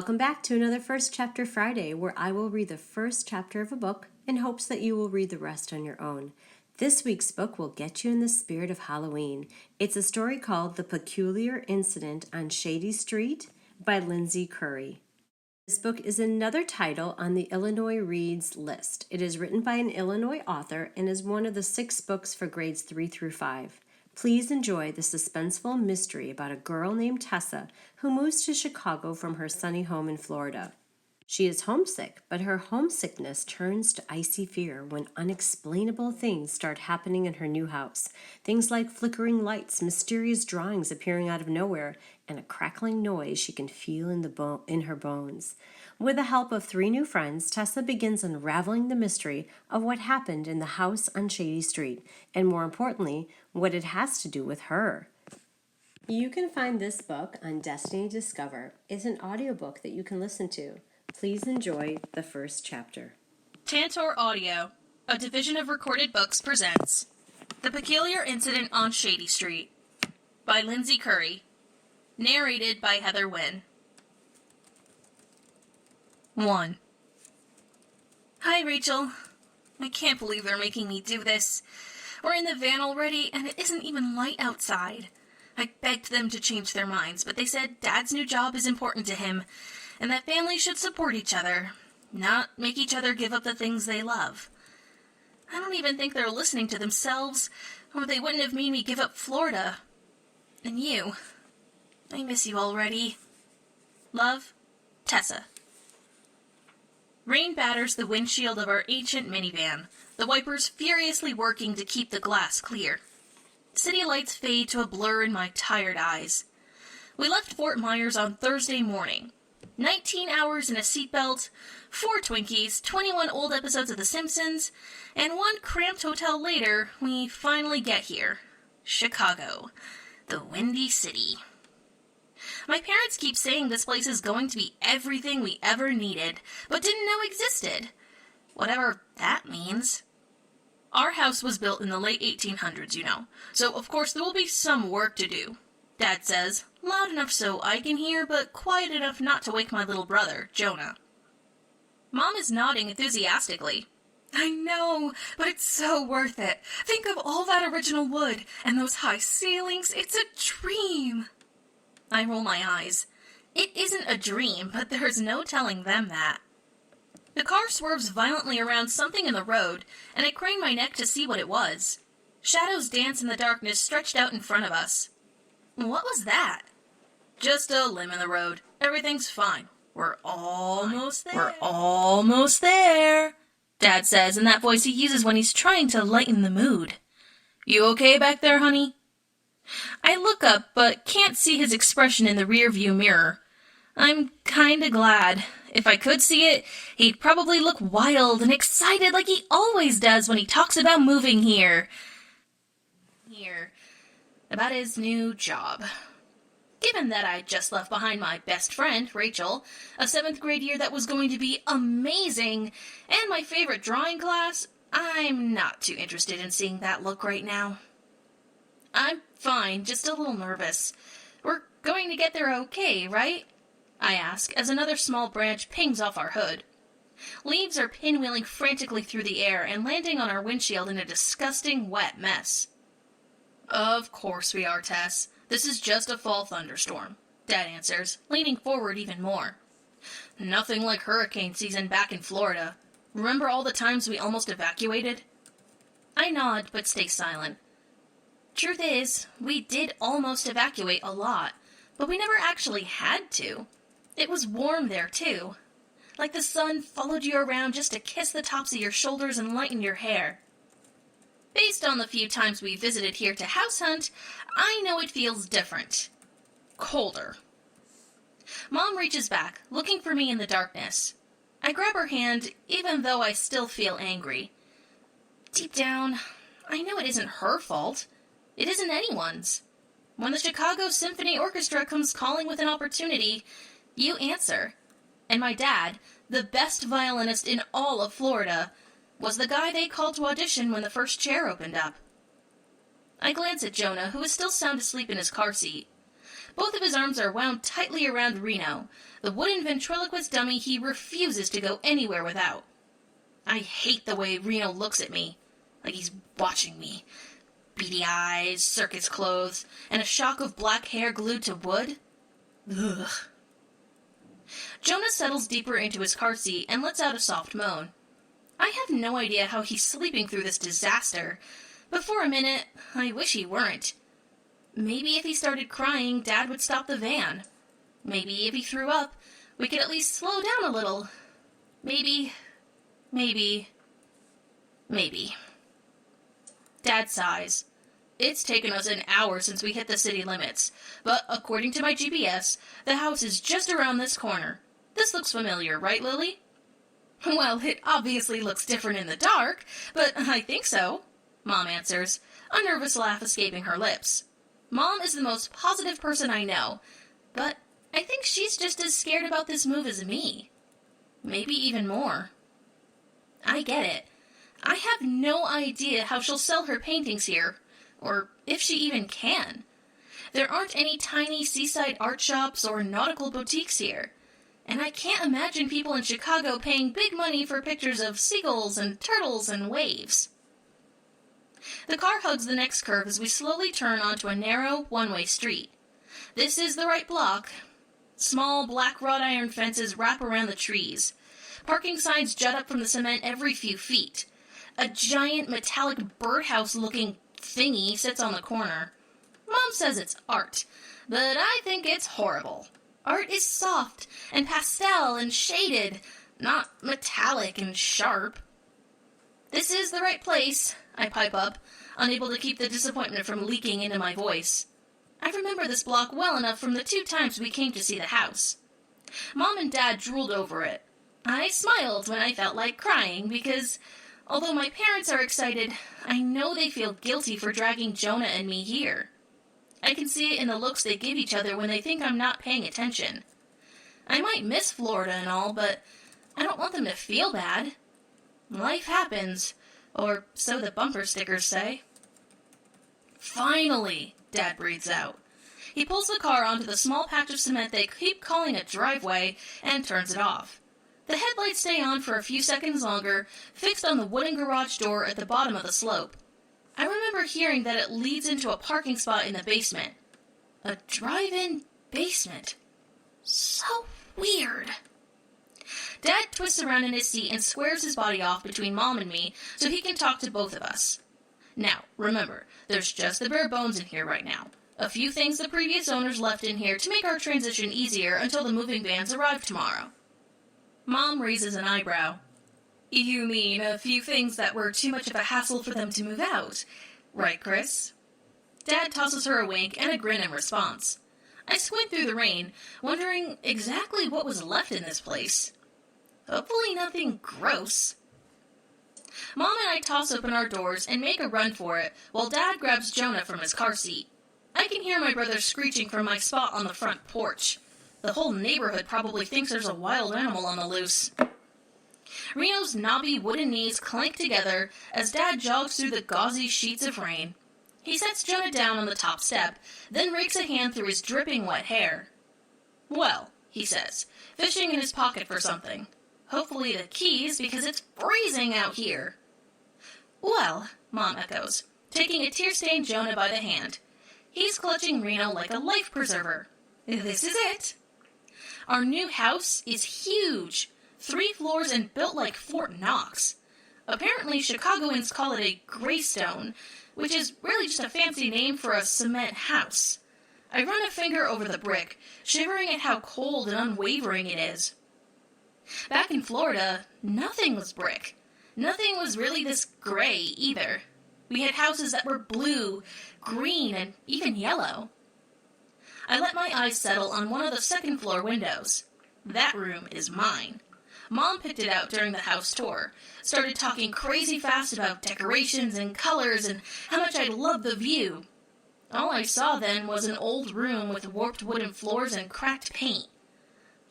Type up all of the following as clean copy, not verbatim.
Welcome back to another First Chapter Friday, where I will read the first chapter of a book in hopes that you will read the rest on your own. This week's book will get you in the spirit of Halloween. It's a story called The Peculiar Incident on Shady Street by Lindsay Curry. This book is another title on the Illinois Reads list. It is written by an Illinois author and is one of the 6 books for grades 3 through 5. Please enjoy the suspenseful mystery about a girl named Tessa who moves to Chicago from her sunny home in Florida. She is homesick, but her homesickness turns to icy fear when unexplainable things start happening in her new house. Things like flickering lights, mysterious drawings appearing out of nowhere, and a crackling noise she can feel in her bones. With the help of 3 new friends, Tessa begins unraveling the mystery of what happened in the house on Shady Street, and more importantly, what it has to do with her. You can find this book on Destiny Discover. It's an audiobook that you can listen to. Please enjoy the first chapter. Tantor Audio, a division of Recorded Books, presents The Peculiar Incident on Shady Street by Lindsay Curry, narrated by Heather Wynn. 1. Hi, Rachel. I can't believe they're making me do this. We're in the van already, and it isn't even light outside. I begged them to change their minds, but they said Dad's new job is important to him, and that families should support each other, not make each other give up the things they love. I don't even think they're listening to themselves, or they wouldn't have made me give up Florida. And you. I miss you already. Love, Tessa. Rain batters the windshield of our ancient minivan, the wipers furiously working to keep the glass clear. City lights fade to a blur in my tired eyes. We left Fort Myers on Thursday morning. 19 hours in a seatbelt, 4 Twinkies, 21 old episodes of The Simpsons, and 1 cramped hotel later, we finally get here. Chicago, the Windy City. My parents keep saying this place is going to be everything we ever needed, but didn't know existed. Whatever that means. Our house was built in the late 1800s, you know, so of course there will be some work to do. Dad says, loud enough so I can hear, but quiet enough not to wake my little brother, Jonah. Mom is nodding enthusiastically. I know, but it's so worth it. Think of all that original wood, and those high ceilings. It's a dream. I roll my eyes. It isn't a dream, but there's no telling them that. The car swerves violently around something in the road, and I crane my neck to see what it was. Shadows dance in the darkness stretched out in front of us. What was that? Just a limb in the road. Everything's fine. We're almost there, Dad says in that voice he uses when he's trying to lighten the mood. You okay back there, honey? I look up, but can't see his expression in the rearview mirror. I'm kinda glad. If I could see it, he'd probably look wild and excited like he always does when he talks about moving here. About his new job. Given that I just left behind my best friend, Rachel, a 7th grade year that was going to be amazing, and my favorite drawing class, I'm not too interested in seeing that look right now. I'm fine, just a little nervous. We're going to get there okay, right? I ask, as another small branch pings off our hood. Leaves are pinwheeling frantically through the air and landing on our windshield in a disgusting, wet mess. Of course we are, Tess. This is just a fall thunderstorm, Dad answers, leaning forward even more. Nothing like hurricane season back in Florida. Remember all the times we almost evacuated? I nod, but stay silent. Truth is, we did almost evacuate a lot, but we never actually had to. It was warm there, too. Like the sun followed you around just to kiss the tops of your shoulders and lighten your hair. Based on the few times we visited here to house hunt, I know it feels different. Colder. Mom reaches back, looking for me in the darkness. I grab her hand, even though I still feel angry. Deep down, I know it isn't her fault. It isn't anyone's. When the Chicago Symphony Orchestra comes calling with an opportunity, you answer. And my dad, the best violinist in all of Florida, was the guy they called to audition when the first chair opened up. I glance at Jonah, who is still sound asleep in his car seat. Both of his arms are wound tightly around Reno, the wooden ventriloquist dummy he refuses to go anywhere without. I hate the way Reno looks at me, like he's watching me. Beady eyes, circus clothes, and a shock of black hair glued to wood. Ugh. Jonah settles deeper into his car seat and lets out a soft moan. I have no idea how he's sleeping through this disaster, but for a minute, I wish he weren't. Maybe if he started crying, Dad would stop the van. Maybe if he threw up, we could at least slow down a little. Maybe. Dad sighs. It's taken us an hour since we hit the city limits, but according to my GPS, the house is just around this corner. This looks familiar, right, Lily? Well, it obviously looks different in the dark, but I think so, Mom answers, a nervous laugh escaping her lips. Mom is the most positive person I know, but I think she's just as scared about this move as me. Maybe even more. I get it. I have no idea how she'll sell her paintings here, or if she even can. There aren't any tiny seaside art shops or nautical boutiques here, and I can't imagine people in Chicago paying big money for pictures of seagulls and turtles and waves. The car hugs the next curve as we slowly turn onto a narrow, one-way street. This is the right block. Small black wrought iron fences wrap around the trees. Parking signs jut up from the cement every few feet. A giant metallic birdhouse-looking thingy sits on the corner. Mom says it's art, but I think it's horrible. Art is soft and pastel and shaded, not metallic and sharp. This is the right place, I pipe up, unable to keep the disappointment from leaking into my voice. I remember this block well enough from the 2 times we came to see the house. Mom and Dad drooled over it. I smiled when I felt like crying because, although my parents are excited, I know they feel guilty for dragging Jonah and me here. I can see it in the looks they give each other when they think I'm not paying attention. I might miss Florida and all, but I don't want them to feel bad. Life happens, or so the bumper stickers say. Finally, Dad breathes out. He pulls the car onto the small patch of cement they keep calling a driveway and turns it off. The headlights stay on for a few seconds longer, fixed on the wooden garage door at the bottom of the slope. I remember hearing that it leads into a parking spot in the basement. A drive-in basement. So weird. Dad twists around in his seat and squares his body off between Mom and me so he can talk to both of us. Now, remember, there's just the bare bones in here right now. A few things the previous owners left in here to make our transition easier until the moving vans arrive tomorrow. Mom raises an eyebrow. You mean a few things that were too much of a hassle for them to move out, right, Chris? Dad tosses her a wink and a grin in response. I squint through the rain, wondering exactly what was left in this place. Hopefully nothing gross. Mom and I toss open our doors and make a run for it while Dad grabs Jonah from his car seat. I can hear my brother screeching from my spot on the front porch. The whole neighborhood probably thinks there's a wild animal on the loose. Reno's knobby wooden knees clank together as Dad jogs through the gauzy sheets of rain. He sets Jonah down on the top step, then rakes a hand through his dripping wet hair. Well, he says, fishing in his pocket for something. Hopefully the keys, because it's freezing out here. Well, Mom echoes, taking a tear-stained Jonah by the hand. He's clutching Reno like a life preserver. This is it. Our new house is huge. 3 floors and built like Fort Knox. Apparently, Chicagoans call it a greystone, which is really just a fancy name for a cement house. I run a finger over the brick, shivering at how cold and unwavering it is. Back in Florida, nothing was brick. Nothing was really this gray, either. We had houses that were blue, green, and even yellow. I let my eyes settle on one of the second-floor windows. That room is mine. Mom picked it out during the house tour, started talking crazy fast about decorations and colors and how much I loved the view. All I saw then was an old room with warped wooden floors and cracked paint.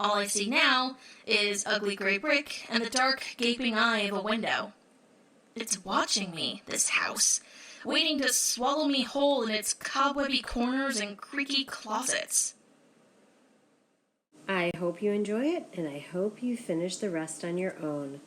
All I see now is ugly gray brick and the dark, gaping eye of a window. It's watching me, this house, waiting to swallow me whole in its cobwebby corners and creaky closets. I hope you enjoy it, and I hope you finish the rest on your own.